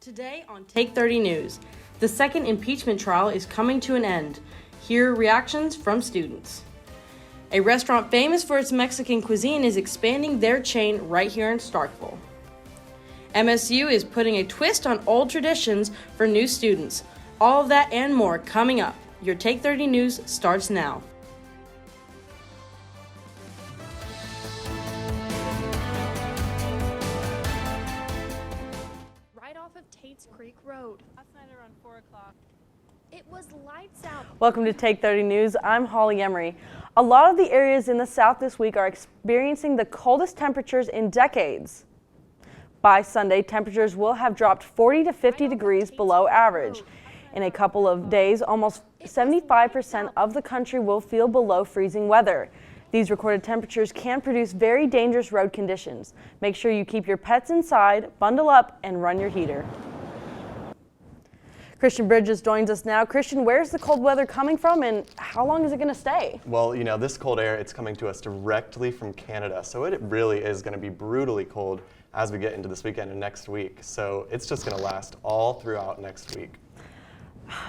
Today on Take 30 News, the second impeachment trial is coming to an end. Here are reactions from students. A restaurant famous for its Mexican cuisine is expanding their chain right here in Starkville. MSU is putting a twist on old traditions for new students. All of that and more coming up. Your Take 30 News starts now. Off of Tate's Creek Road. Last night around 4 o'clock. It was lights out. Welcome to Take 30 News. I'm Holly Emery. A lot of the areas in the South this week are experiencing the coldest temperatures in decades. By Sunday, temperatures will have dropped 40 to 50 degrees below average. In a couple of days, almost 75% of the country will feel below freezing weather. These recorded temperatures can produce very dangerous road conditions. Make sure you keep your pets inside, bundle up, and run your heater. Christian Bridges joins us now. Christian, where's the cold weather coming from and how long is it going to stay? Well, this cold air, it's coming to us directly from Canada, so it really is going to be brutally cold as we get into this weekend and next week. So it's just going to last all throughout next week.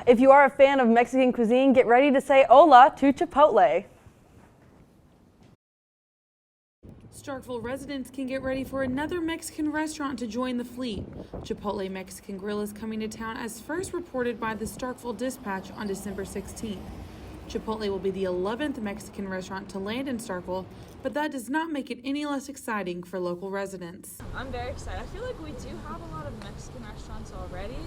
If you are a fan of Mexican cuisine, get ready to say hola to Chipotle. Starkville residents can get ready for another Mexican restaurant to join the fleet. Chipotle Mexican Grill is coming to town as first reported by the Starkville Dispatch on December 16th. Chipotle will be the 11th Mexican restaurant to land in Starkville, but that does not make it any less exciting for local residents. I'm very excited. I feel like we do have a lot of Mexican restaurants already,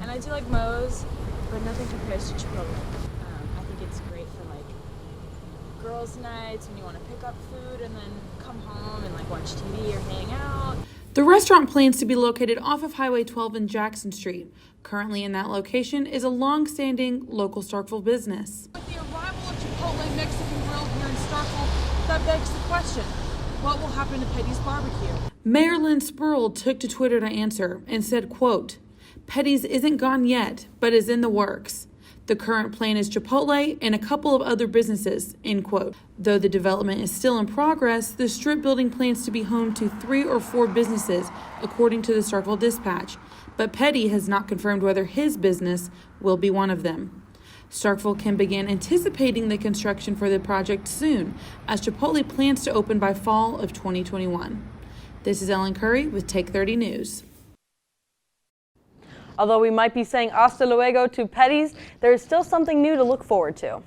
and I do like Moe's, but nothing compares to Chipotle. I think it's great for girls' nights when you want to pick up food and then come home and watch TV or hang out. The restaurant plans to be located off of Highway 12 and Jackson Street. Currently in that location is a long-standing local Starkville business. With the arrival of Chipotle Mexican Grill here in Starkville, that begs the question, what will happen to Petty's Barbecue? Mayor Lynn Spurl took to Twitter to answer and said, quote, "Petty's isn't gone yet, but is in the works. The current plan is Chipotle and a couple of other businesses," end quote. Though the development is still in progress, the strip building plans to be home to 3 or 4 businesses, according to the Starkville Dispatch. But Petty has not confirmed whether his business will be one of them. Starkville can begin anticipating the construction for the project soon, as Chipotle plans to open by fall of 2021. This is Ellen Curry with Take 30 News. Although we might be saying hasta luego to Petty's, there is still something new to look forward to.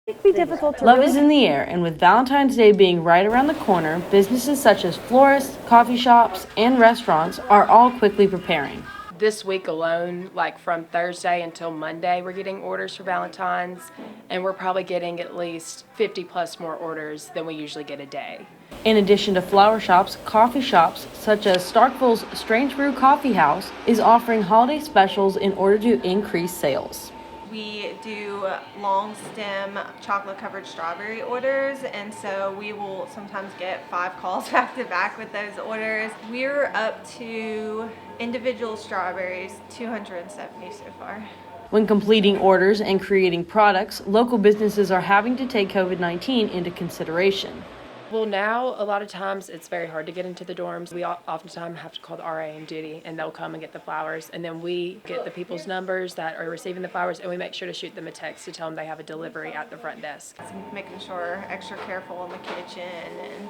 It can be difficult to Love is in the air, and with Valentine's Day being right around the corner, businesses such as florists, coffee shops, and restaurants are all quickly preparing. This week alone, from Thursday until Monday, we're getting orders for Valentine's, and we're probably getting at least 50 plus more orders than we usually get a day. In addition to flower shops, coffee shops such as Starkville's Strange Brew Coffee House is offering holiday specials in order to increase sales. We do long stem chocolate covered strawberry orders, and so we will sometimes get 5 calls back to back with those orders. We're up to individual strawberries, 270 so far. When completing orders and creating products, local businesses are having to take COVID-19 into consideration. Well, now a lot of times it's very hard to get into the dorms. We oftentimes have to call the RA on duty, and they'll come and get the flowers, and then we get the people's numbers that are receiving the flowers, and we make sure to shoot them a text to tell them they have a delivery at the front desk. Making sure extra careful in the kitchen and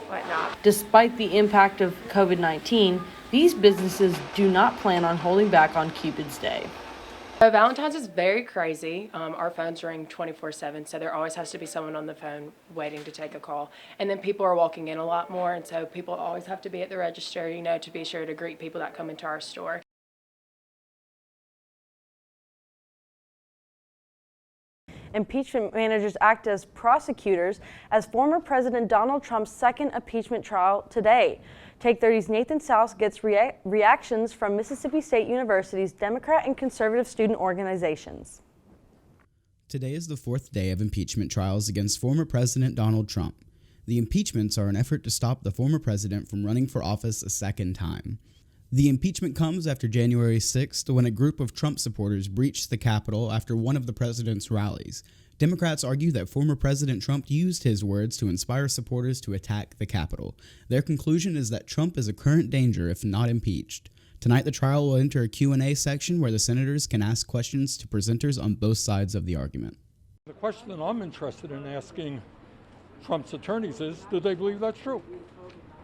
whatnot. Despite the impact of COVID-19, these businesses do not plan on holding back on Cupid's Day. So Valentine's is very crazy. Our phones ring 24/7, so there always has to be someone on the phone waiting to take a call. And then people are walking in a lot more, and so people always have to be at the register, to be sure to greet people that come into our store. Impeachment managers act as prosecutors as former President Donald Trump's second impeachment trial today. Take 30's Nathan Souse gets reactions from Mississippi State University's Democrat and conservative student organizations. Today is the 4th day of impeachment trials against former President Donald Trump. The impeachments are an effort to stop the former president from running for office a second time. The impeachment comes after January 6th, when a group of Trump supporters breached the Capitol after one of the president's rallies. Democrats argue that former President Trump used his words to inspire supporters to attack the Capitol. Their conclusion is that Trump is a current danger if not impeached. Tonight, the trial will enter a Q&A section where the senators can ask questions to presenters on both sides of the argument. The question that I'm interested in asking Trump's attorneys is, do they believe that's true?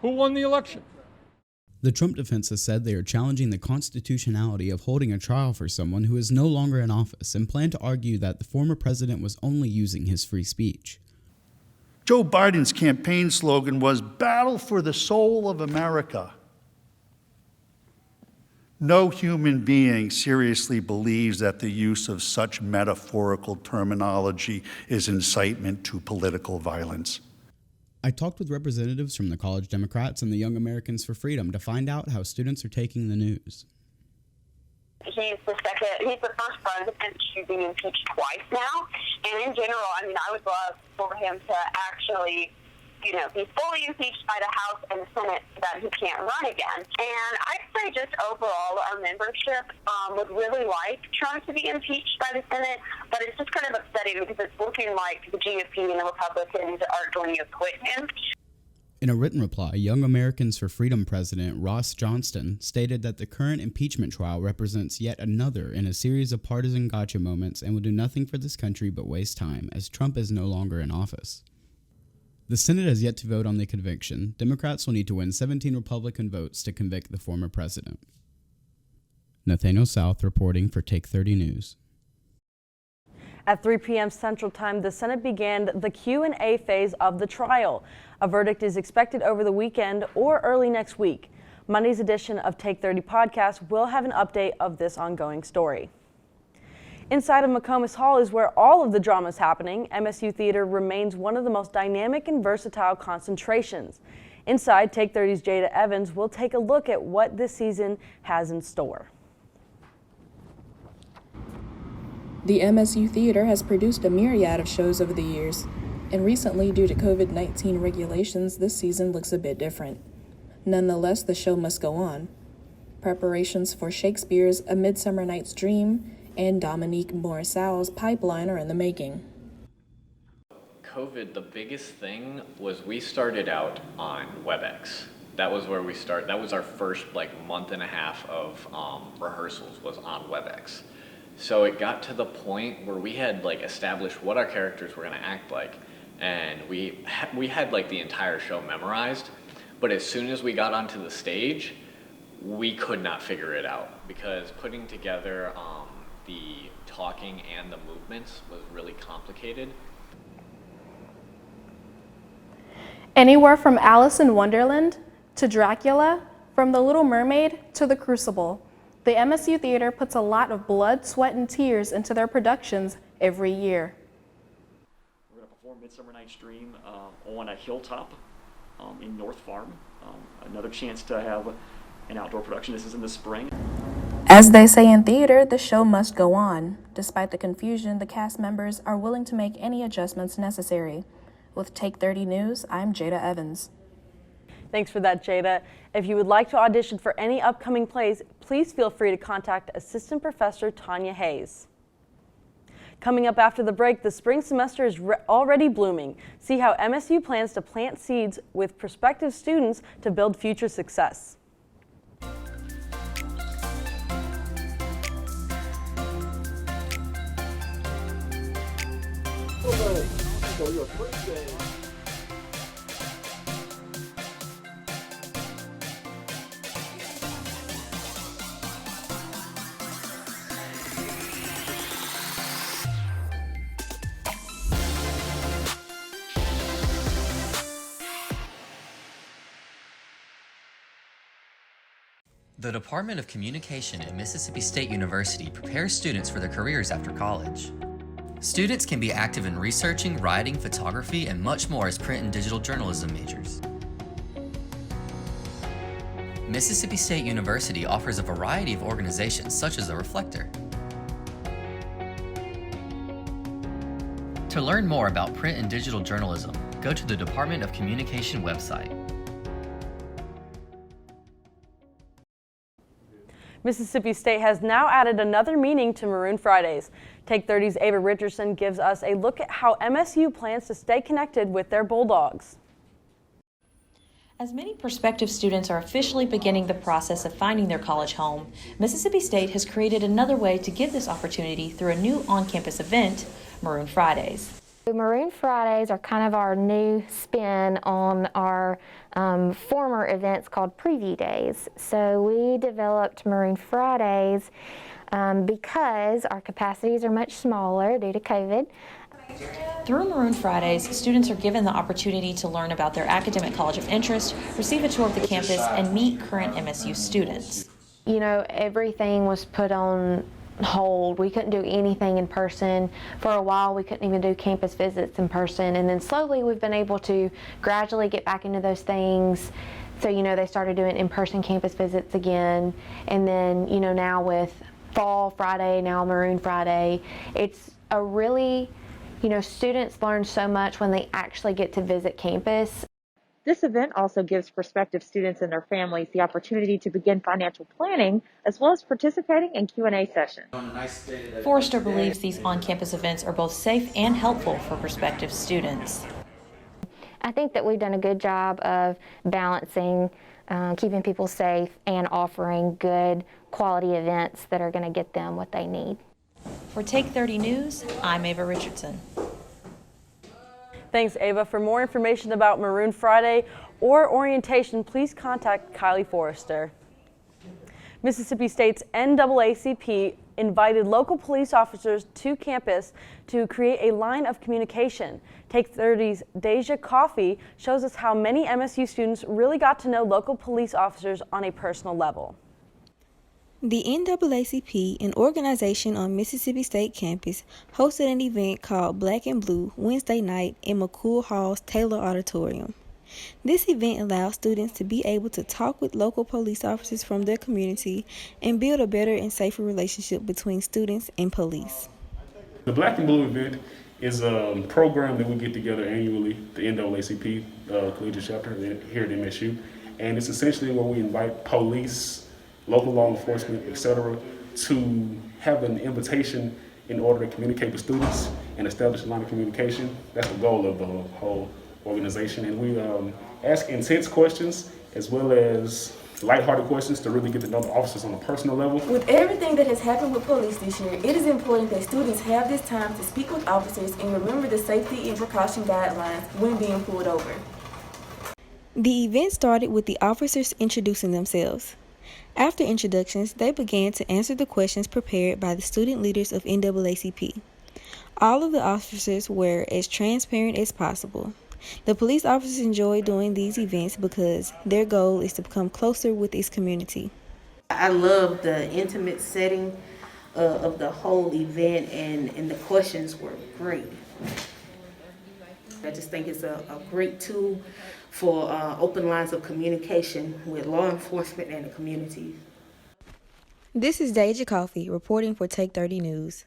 Who won the election? The Trump defense has said they are challenging the constitutionality of holding a trial for someone who is no longer in office and plan to argue that the former president was only using his free speech. Joe Biden's campaign slogan was "Battle for the Soul of America." No human being seriously believes that the use of such metaphorical terminology is incitement to political violence. I talked with representatives from the College Democrats and the Young Americans for Freedom to find out how students are taking the news. He's the first president to be impeached twice now. And in general, I mean, I would love for him to actually, be fully impeached by the House and the Senate so that he can't run again. And I'd say just overall, our membership would really like Trump to be impeached by the Senate, but it's just kind of upsetting because it's looking like the GOP and the Republicans are going to acquit him. In a written reply, Young Americans for Freedom President Ross Johnston stated that the current impeachment trial represents yet another in a series of partisan gotcha moments and will do nothing for this country but waste time, as Trump is no longer in office. The Senate has yet to vote on the conviction. Democrats will need to win 17 Republican votes to convict the former president. Nathaniel South reporting for Take 30 News. At 3 p.m. Central Time, the Senate began the Q&A phase of the trial. A verdict is expected over the weekend or early next week. Monday's edition of Take 30 podcast will have an update of this ongoing story. Inside of McComas Hall is where all of the drama is happening. MSU Theater remains one of the most dynamic and versatile concentrations. Inside, Take 30's Jada Evans will take a look at what this season has in store. The MSU Theater has produced a myriad of shows over the years, and recently, due to COVID-19 regulations, this season looks a bit different. Nonetheless, the show must go on. Preparations for Shakespeare's A Midsummer Night's Dream and Dominique Morisseau's Pipeline are in the making. COVID, the biggest thing was we started out on WebEx. That was where we started. That was our first month and a half of rehearsals was on WebEx. So it got to the point where we had established what our characters were going to act like, and we had the entire show memorized. But as soon as we got onto the stage, we could not figure it out because putting together the talking and the movements was really complicated. Anywhere from Alice in Wonderland to Dracula, from The Little Mermaid to The Crucible, the MSU Theater puts a lot of blood, sweat, and tears into their productions every year. We're going to perform Midsummer Night's Dream on a hilltop in North Farm. Another chance to have an outdoor production. This is in the spring. As they say in theater, the show must go on. Despite the confusion, the cast members are willing to make any adjustments necessary. With Take 30 News, I'm Jada Evans. Thanks for that, Jada. If you would like to audition for any upcoming plays, please feel free to contact Assistant Professor Tanya Hayes. Coming up after the break, the spring semester is already blooming. See how MSU plans to plant seeds with prospective students to build future success. The Department of Communication at Mississippi State University prepares students for their careers after college. Students can be active in researching, writing, photography, and much more as print and digital journalism majors. Mississippi State University offers a variety of organizations such as the Reflector. To learn more about print and digital journalism, go to the Department of Communication website. Mississippi State has now added another meaning to Maroon Fridays. Take 30's Ava Richardson gives us a look at how MSU plans to stay connected with their Bulldogs. As many prospective students are officially beginning the process of finding their college home, Mississippi State has created another way to give this opportunity through a new on-campus event, Maroon Fridays. Maroon Fridays are kind of our new spin on our former events called Preview Days. So we developed Maroon Fridays because our capacities are much smaller due to COVID. Through Maroon Fridays, students are given the opportunity to learn about their academic college of interest, receive a tour of the campus, and meet current MSU students. You know, everything was put on hold. We couldn't do anything in person. For a while, we couldn't even do campus visits in person. And then slowly, we've been able to gradually get back into those things. So, you know, they started doing in-person campus visits again. And then, you know, now with Fall Friday, now Maroon Friday, it's a really, you know, students learn so much when they actually get to visit campus. This event also gives prospective students and their families the opportunity to begin financial planning, as well as participating in Q&A sessions. Forrester believes these on-campus events are both safe and helpful for prospective students. I think that we've done a good job of balancing keeping people safe and offering good quality events that are going to get them what they need. For Take 30 News, I'm Ava Richardson. Thanks, Ava. For more information about Maroon Friday or orientation, please contact Kylie Forrester. Mississippi State's NAACP invited local police officers to campus to create a line of communication. Take 30's Deja Coffee shows us how many MSU students really got to know local police officers on a personal level. The NAACP, an organization on Mississippi State campus, hosted an event called Black and Blue Wednesday night in McCool Hall's Taylor Auditorium. This event allows students to be able to talk with local police officers from their community and build a better and safer relationship between students and police. The Black and Blue event is a program that we get together annually, the NAACP collegiate chapter here at MSU, and it's essentially where we invite police, local law enforcement, etc., to have an invitation in order to communicate with students and establish a line of communication. That's the goal of the whole organization. And we ask intense questions as well as lighthearted questions to really get to know the officers on a personal level. With everything that has happened with police this year, it is important that students have this time to speak with officers and remember the safety and precaution guidelines when being pulled over. The event started with the officers introducing themselves. After introductions, they began to answer the questions prepared by the student leaders of NAACP. All of the officers were as transparent as possible. The police officers enjoy doing these events because their goal is to become closer with its community. I love the intimate setting of the whole event, and the questions were great. I just think it's a great tool for open lines of communication with law enforcement and the community. This is Deja Coffee reporting for Take 30 News.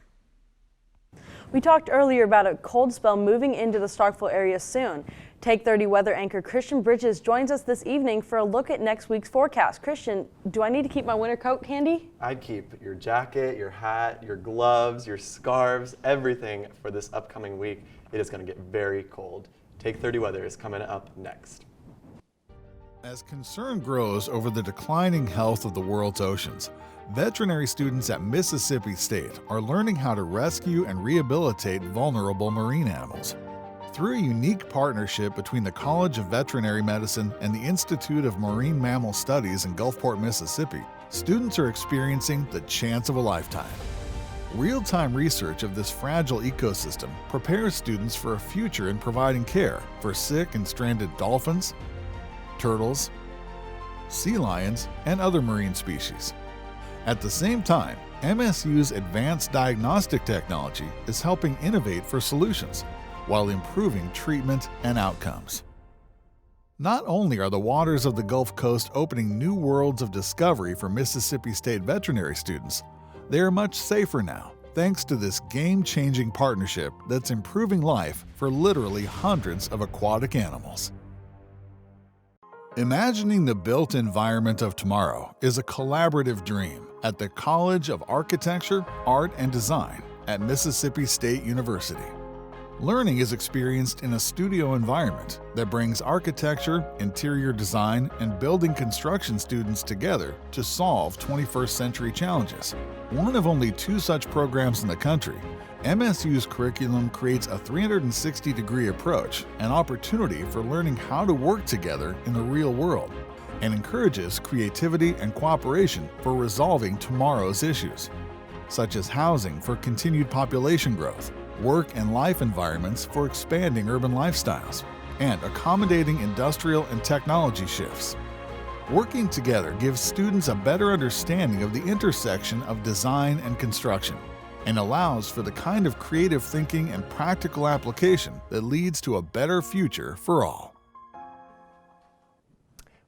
We talked earlier about a cold spell moving into the Starkville area soon. Take 30 weather anchor Christian Bridges joins us this evening for a look at next week's forecast. Christian, do I need to keep my winter coat handy? I'd keep your jacket, your hat, your gloves, your scarves, everything for this upcoming week. It is going to get very cold. Take 30 weather is coming up next. As concern grows over the declining health of the world's oceans, veterinary students at Mississippi State are learning how to rescue and rehabilitate vulnerable marine animals. Through a unique partnership between the College of Veterinary Medicine and the Institute of Marine Mammal Studies in Gulfport, Mississippi, students are experiencing the chance of a lifetime. Real-time research of this fragile ecosystem prepares students for a future in providing care for sick and stranded dolphins, turtles, sea lions, and other marine species. At the same time, MSU's advanced diagnostic technology is helping innovate for solutions while improving treatment and outcomes. Not only are the waters of the Gulf Coast opening new worlds of discovery for Mississippi State veterinary students, they are much safer now, thanks to this game-changing partnership that's improving life for literally hundreds of aquatic animals. Imagining the built environment of tomorrow is a collaborative dream at the College of Architecture, Art, and Design at Mississippi State University. Learning is experienced in a studio environment that brings architecture, interior design, and building construction students together to solve 21st century challenges. One of only 2 such programs in the country, MSU's curriculum creates a 360-degree approach and opportunity for learning how to work together in the real world, and encourages creativity and cooperation for resolving tomorrow's issues, such as housing for continued population growth, work and life environments for expanding urban lifestyles, and accommodating industrial and technology shifts. Working together gives students a better understanding of the intersection of design and construction, and allows for the kind of creative thinking and practical application that leads to a better future for all.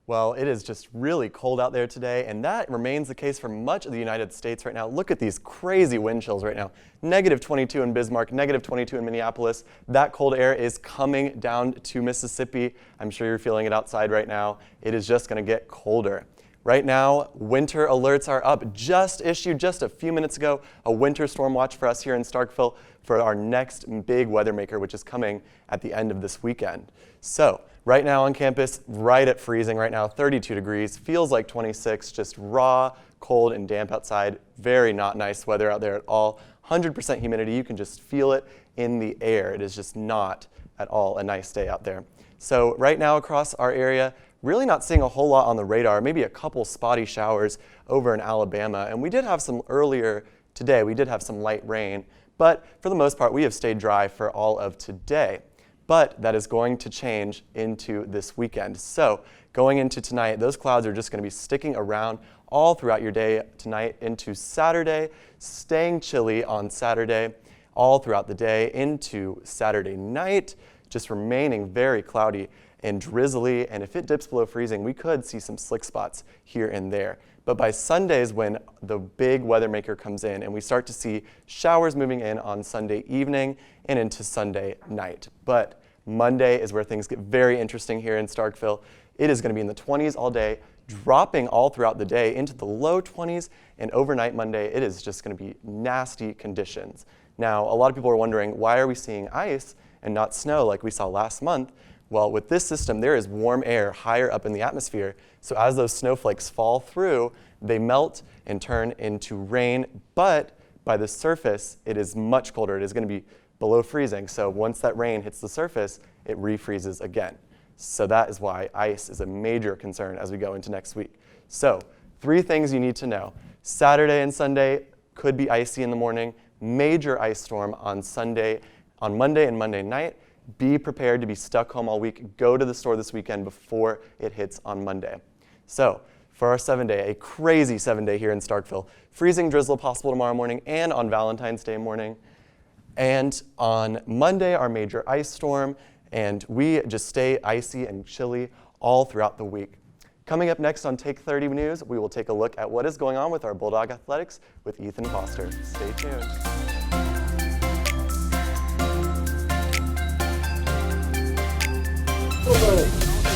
Well, it is just really cold out there today, and that remains the case for much of the United States right now. Look at these crazy wind chills right now. -22 in Bismarck, -22 in Minneapolis. That cold air is coming down to Mississippi. I'm sure you're feeling it outside right now. It is just going to get colder. Right now, winter alerts are up. Just issued just a few minutes ago, a winter storm watch for us here in Starkville for our next big weather maker, which is coming at the end of this weekend. So right now on campus, right at freezing right now, 32 degrees, feels like 26, just raw, cold, and damp outside. Very not nice weather out there at all. 100% humidity, you can just feel it in the air. It is just not at all a nice day out there. So right now across our area, really not seeing a whole lot on the radar, maybe a couple spotty showers over in Alabama. And we did have some earlier today, we did have some light rain, but for the most part, we have stayed dry for all of today. But that is going to change into this weekend. So going into tonight, those clouds are just going to be sticking around all throughout your day tonight into Saturday, staying chilly on Saturday, all throughout the day into Saturday night, just remaining very cloudy and drizzly, and if it dips below freezing, we could see some slick spots here and there. But by Sundays, when the big weather maker comes in and we start to see showers moving in on Sunday evening and into Sunday night. But Monday is where things get very interesting here in Starkville. It is going to be in the 20s all day, dropping all throughout the day into the low 20s, and overnight Monday, it is just going to be nasty conditions. Now, a lot of people are wondering, why are we seeing ice and not snow like we saw last month? Well, with this system, there is warm air higher up in the atmosphere, so as those snowflakes fall through, they melt and turn into rain, but by the surface, it is much colder. It is going to be below freezing, so once that rain hits the surface, it refreezes again. So that is why ice is a major concern as we go into next week. So 3 things you need to know. Saturday and Sunday could be icy in the morning, major ice storm on Monday and Monday night. Be prepared to be stuck home all week. Go to the store this weekend before it hits on Monday. So for our 7-day, a crazy 7-day here in Starkville. Freezing drizzle possible tomorrow morning and on Valentine's Day morning. And on Monday, our major ice storm, and we just stay icy and chilly all throughout the week. Coming up next on Take 30 News, we will take a look at what is going on with our Bulldog Athletics with Ethan Foster. Stay tuned.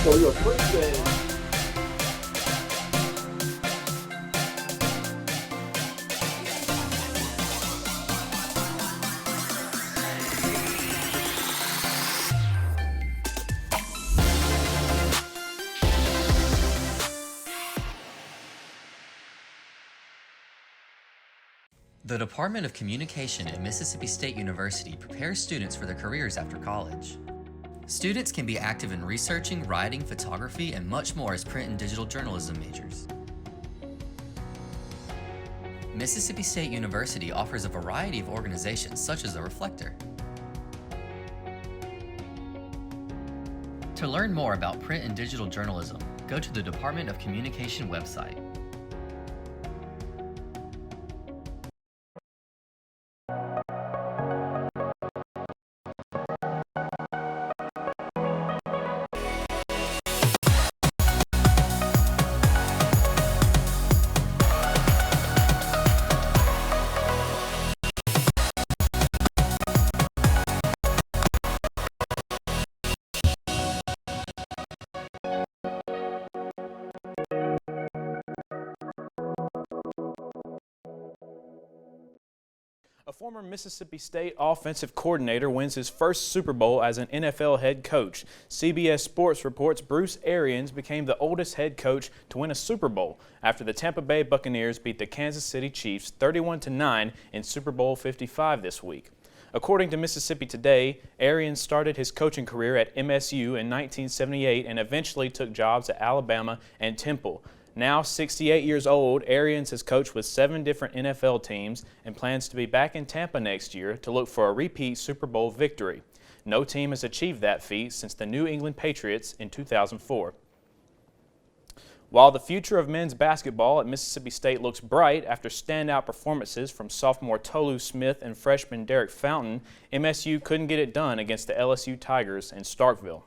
So your first day. The Department of Communication at Mississippi State University prepares students for their careers after college. Students can be active in researching, writing, photography, and much more as print and digital journalism majors. Mississippi State University offers a variety of organizations such as the Reflector. To learn more about print and digital journalism, go to the Department of Communication website. former Mississippi State offensive coordinator wins his first Super Bowl as an NFL head coach. CBS Sports reports Bruce Arians became the oldest head coach to win a Super Bowl after the Tampa Bay Buccaneers beat the Kansas City Chiefs 31-9 in Super Bowl 55 this week. According to Mississippi Today, Arians started his coaching career at MSU in 1978 and eventually took jobs at Alabama and Temple. Now 68 years old, Arians has coached with 7 different NFL teams and plans to be back in Tampa next year to look for a repeat Super Bowl victory. No team has achieved that feat since the New England Patriots in 2004. While the future of men's basketball at Mississippi State looks bright after standout performances from sophomore Tolu Smith and freshman Derek Fountain, MSU couldn't get it done against the LSU Tigers in Starkville.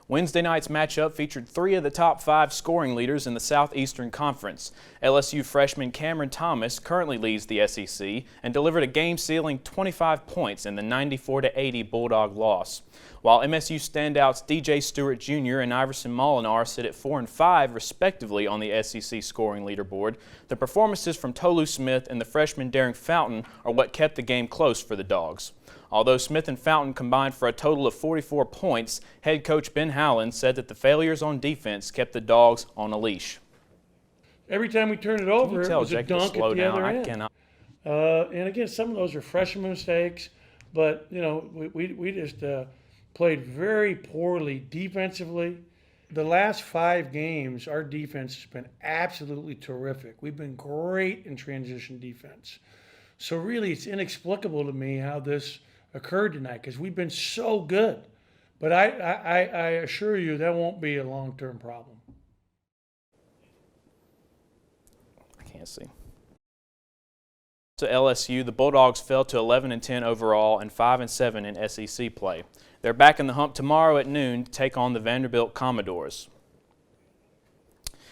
Wednesday night's matchup featured 3 of the top 5 scoring leaders in the Southeastern Conference. LSU freshman Cameron Thomas currently leads the SEC and delivered a game-sealing 25 points in the 94-80 Bulldog loss. While MSU standouts DJ Stewart Jr. and Iverson Molinar sit at 4 and 5 respectively on the SEC scoring leaderboard, the performances from Tolu Smith and the freshman Derek Fountain are what kept the game close for the Dogs. Although Smith and Fountain combined for a total of 44 points, head coach Ben Howland said that the failures on defense kept the Dogs on a leash. Every time we turned it over, it was a Jake to dunk slow at the down. other I end. cannot. And again, some of those are freshman mistakes, but you know, we just played very poorly defensively. The last 5 games, our defense has been absolutely terrific. We've been great in transition defense. So really, it's inexplicable to me how this occurred tonight because we've been so good. But I assure you that won't be a long-term problem. I can't see. To LSU, the Bulldogs fell to 11-10 overall and 5-7 in SEC play. They're back in the hump tomorrow at noon to take on the Vanderbilt Commodores.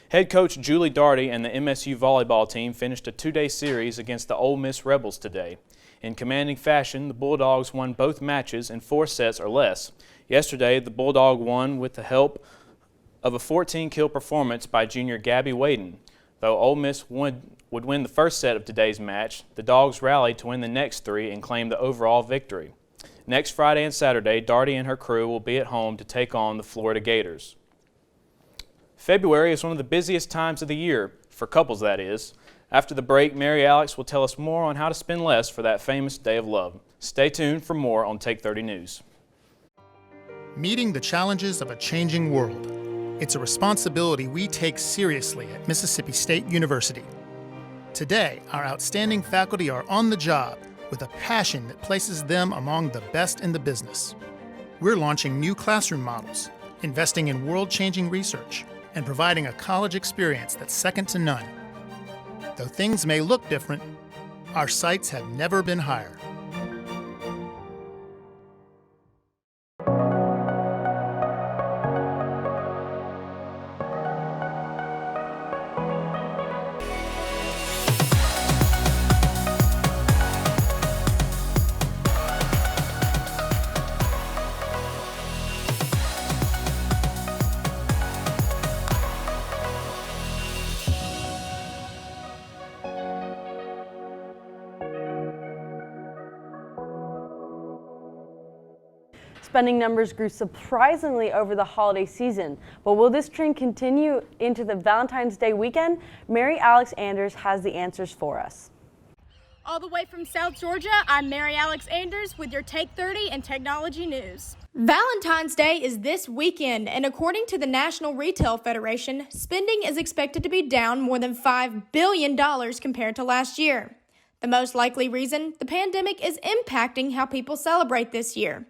Head coach Julie Daugherty and the MSU volleyball team finished a 2-day series against the Ole Miss Rebels today. In commanding fashion, the Bulldogs won both matches in 4 sets or less. Yesterday, the Bulldog won with the help of a 14-kill performance by junior Gabby Waden. Though Ole Miss would win the first set of today's match, the Dogs rallied to win the next 3 and claim the overall victory. Next Friday and Saturday, Daugherty and her crew will be at home to take on the Florida Gators. February is one of the busiest times of the year, for couples that is. After the break, Mary Alex will tell us more on how to spend less for that famous day of love. Stay tuned for more on Take 30 News. Meeting the challenges of a changing world. It's a responsibility we take seriously at Mississippi State University. Today, our outstanding faculty are on the job with a passion that places them among the best in the business. We're launching new classroom models, investing in world-changing research, and providing a college experience that's second to none. Though things may look different, our sights have never been higher. Spending numbers grew surprisingly over the holiday season, but will this trend continue into the Valentine's Day weekend? Mary Alex Anders has the answers for us. All the way from South Georgia, I'm Mary Alex Anders with your Take 30 and Technology News. Valentine's Day is this weekend, and according to the National Retail Federation, spending is expected to be down more than $5 billion compared to last year. The most likely reason, the pandemic is impacting how people celebrate this year.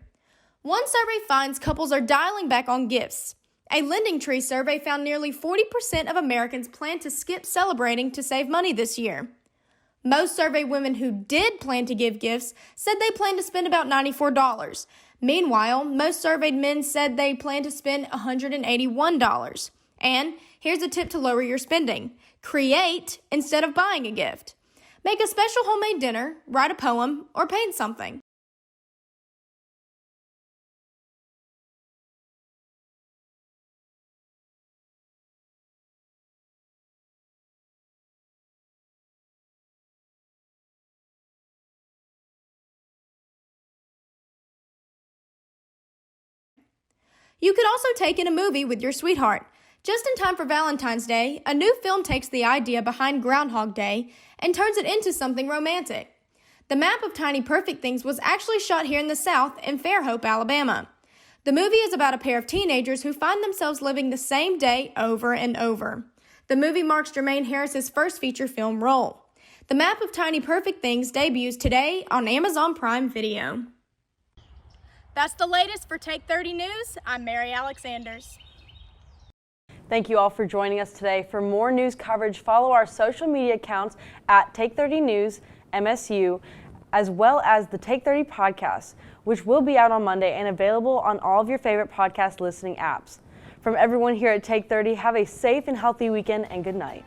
One survey finds couples are dialing back on gifts. A Lending Tree survey found nearly 40% of Americans plan to skip celebrating to save money this year. Most surveyed women who did plan to give gifts said they plan to spend about $94. Meanwhile, most surveyed men said they plan to spend $181. And here's a tip to lower your spending. Create instead of buying a gift. Make a special homemade dinner, write a poem, or paint something. You could also take in a movie with your sweetheart. Just in time for Valentine's Day, a new film takes the idea behind Groundhog Day and turns it into something romantic. The Map of Tiny Perfect Things was actually shot here in the South in Fairhope, Alabama. The movie is about a pair of teenagers who find themselves living the same day over and over. The movie marks Jermaine Harris's first feature film role. The Map of Tiny Perfect Things debuts today on Amazon Prime Video. That's the latest for Take 30 News. I'm Mary Alexanders. Thank you all for joining us today. For more news coverage, follow our social media accounts at Take 30 News, MSU, as well as the Take 30 podcast, which will be out on Monday and available on all of your favorite podcast listening apps. From everyone here at Take 30, have a safe and healthy weekend and good night.